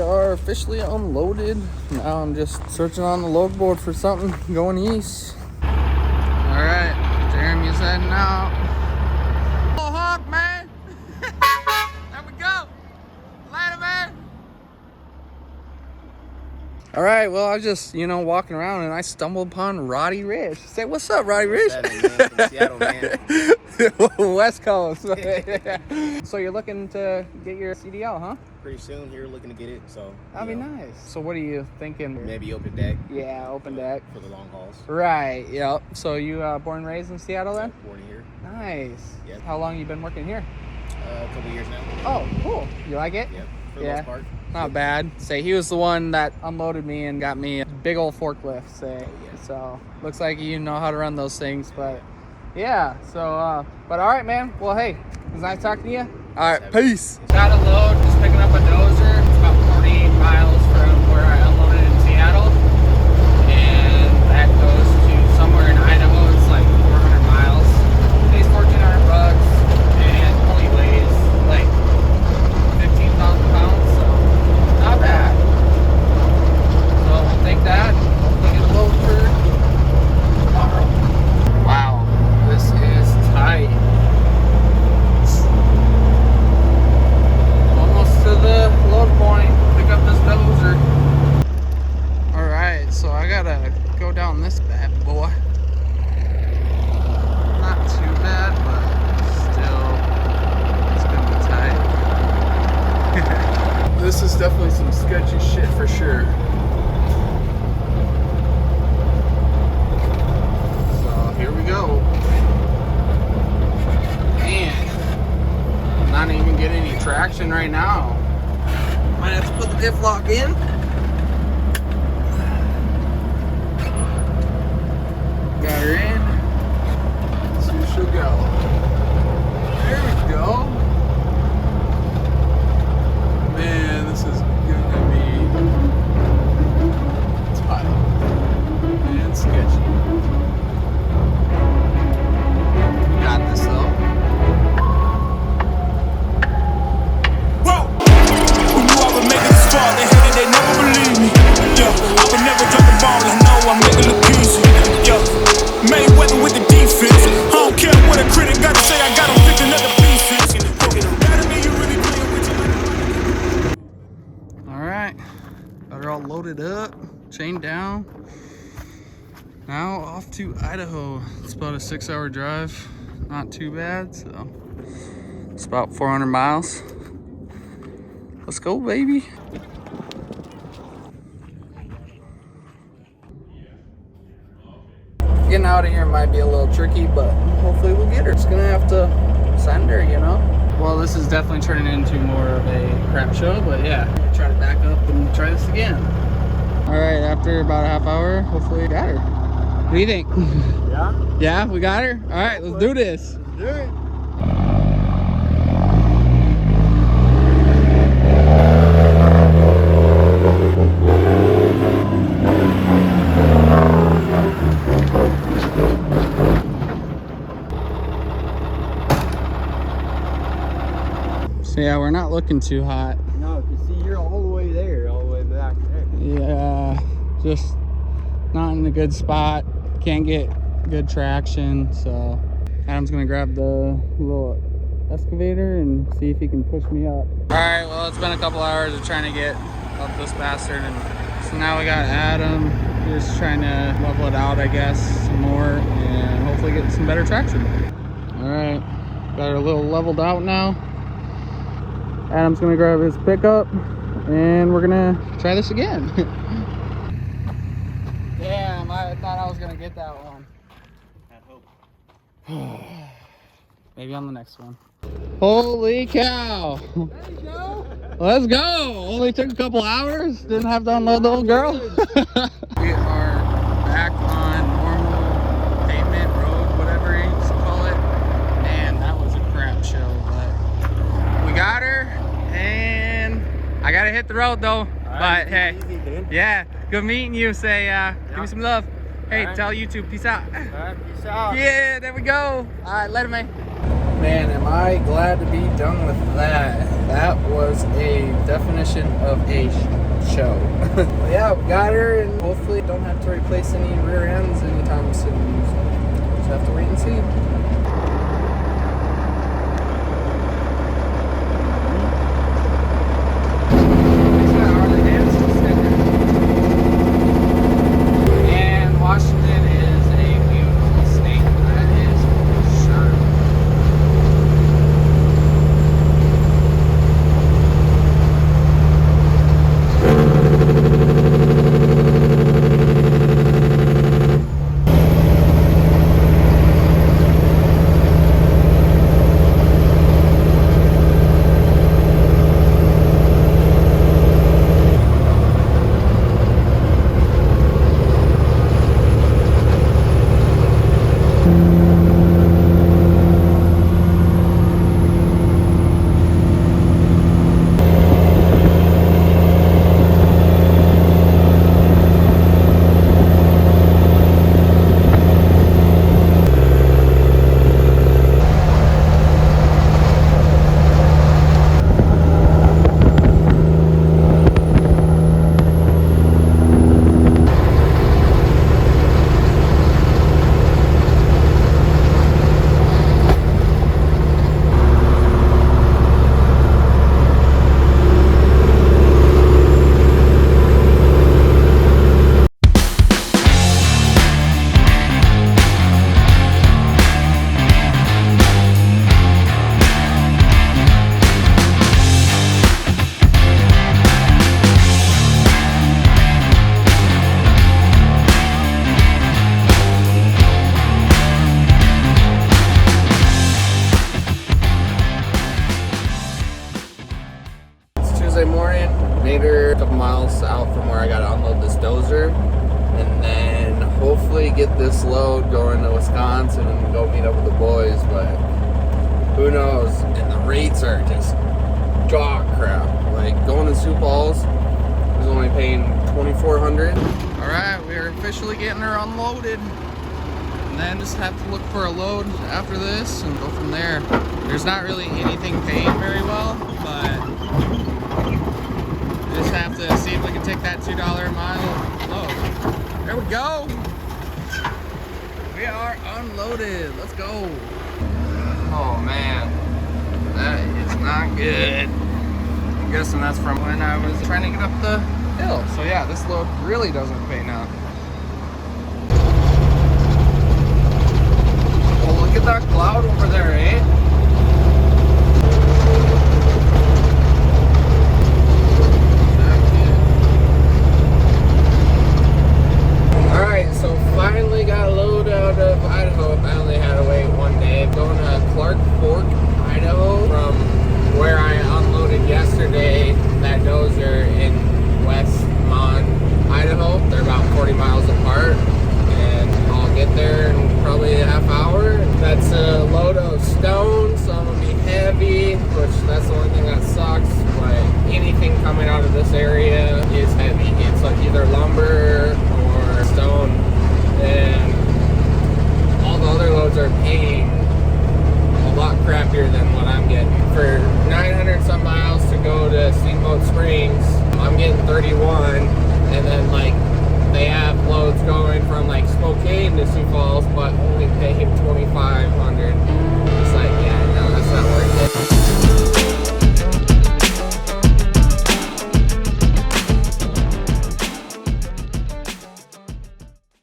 are officially unloaded. Now I'm just searching on the load board for something going east. Alright, Jeremy's heading out. Oh, honk, man! There we go! Later, man! Alright, well, I was just, walking around and I stumbled upon Roddy Rich. Say, what's up, Roddy Rich? What's happening, man? From Seattle, man. West Coast. So you're looking to get your CDL, huh? Pretty soon here, looking to get it, so. That'd be nice. So what are you thinking? Maybe open deck. Yeah, open deck. For the long hauls. Right, yep. So you born and raised in Seattle then? Born here. Nice. Yep. How long you been working here? A couple years now. Oh, cool. You like it? Yep, for the most part. Not bad. Say he was the one that unloaded me and got me a big old forklift. Say, so looks like you know how to run those things, but yeah. So, but all right, man. Well, hey, it was nice talking to you. All right, peace. Got a load, just picking up a dozer. It's about 48 miles from where I unloaded in Seattle, and that goes to somewhere in Idaho. It's like 400 miles. Pays $1,400, and only weighs like 15,000 pounds. So not bad. So we'll take that. Hopefully get a load for tomorrow. Wow, this is tight. Almost to the load point. Pick up this dozer. Alright, so I gotta go down this bad boy. Not too bad, but still, it's gonna be tight. This is definitely some sketchy shit for sure. So here we go. Man, I'm not even getting any traction right now. Might have to put the diff lock in. Got her in. Let's see where she'll go. There we go. Man, this is gonna be tight and sketchy. Got this though. Whoa! Who knew I would make it this far? They hated, they never believed me. Yeah, I would never drop the ball. I know I make it look easy. Yeah, Mayweather with the defense. I don't care what a critic got to say. I got them picking up the pieces. Better me, you really playing with you. All right, got her all loaded up, chained down. Now off to Idaho. It's about a 6-hour drive. Not too bad, so it's about 400 miles. Let's go, baby. Getting out of here might be a little tricky, but hopefully we'll get her. Just gonna have to send her, Well, this is definitely turning into more of a crap show, but yeah. We'll try to back up and try this again. All right, after about a half hour, hopefully we got her. What do you think? Yeah? Yeah, we got her? All right, let's do this. Let's do it. So yeah, we're not looking too hot. No, because see, you're all the way there, all the way back there. Yeah, just not in a good spot. Can't get good traction, so Adam's gonna grab the little excavator and see if he can push me up. All right, well, it's been a couple hours of trying to get up this bastard, and so now we got Adam just trying to level it out, I guess, some more, and hopefully get some better traction. All right, got her a little leveled out now. Adam's gonna grab his pickup and we're gonna try this again. Damn, I thought I was gonna get that one. Had hope. Maybe on the next one. Holy cow! Let's go. Let's go! Only took a couple hours. Didn't have to unload the old girl. We are back on normal pavement, road, whatever you call it. Man, that was a crap show, but we got her, and I gotta hit the road though. But hey, easy, yeah, good meeting you. Say, give me some love. Hey, tell YouTube, peace out. All right, peace out. Yeah, there we go. All right, later, man. Man, am I glad to be done with that. That was a definition of a show. Well, yeah, we got her, and hopefully don't have to replace any rear ends anytime soon. So just have to wait and see. Morning, made her a couple miles out from where I gotta unload this dozer, and then hopefully get this load going to Wisconsin and go meet up with the boys, but who knows. And the rates are just dog crap. Like going to Sioux Falls was only paying $2,400. All right, we're officially getting her unloaded, and then just have to look for a load after this and go from there. There's not really anything paying very well, but just have to see if we can take that $2 a mile load. There we go. We are unloaded. Let's go. Oh man, that is not good. I'm guessing that's from when I was trying to get up the hill. So yeah, this load really doesn't pay now. Oh, look at that cloud over there, eh? So finally got a load out of Idaho. I only had to wait one day. Going to Clark Fork, Idaho, from where I unloaded yesterday, that dozer in Westmont, Idaho. They're about 40 miles apart, and I'll get there in probably a half hour. That's a load of stone, so I'm gonna be heavy, which that's the only thing that sucks. Like anything coming out of this area is heavy. It's like either lumber or stone. And all the other loads are paying a lot crappier than what I'm getting. For 900 some miles to go to Steamboat Springs, I'm getting 31, and then like they have loads going from like Spokane to Sioux Falls, but only paying